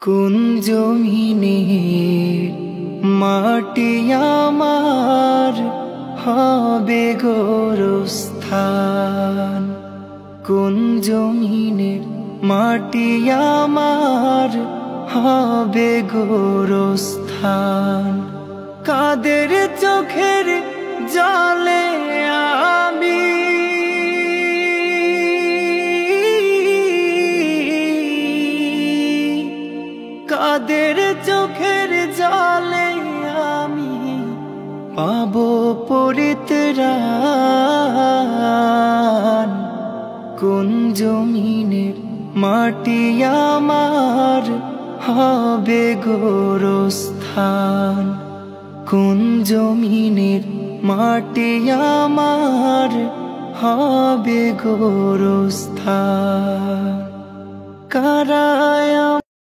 কোন জমিনের মাটি আমার হবে গোরস্থান। কোন জমিনের মাটি আমার হবে গোরস্থান। কাদের চোখের জলে আমি কাদের চোখের জলে আমি পাবো পরিত্রাণ। কোন জমিনের মাটি আমার হবে গোরস্থান। কোন জমিনের মাটি আমার হবে গোরস্থান। কারায়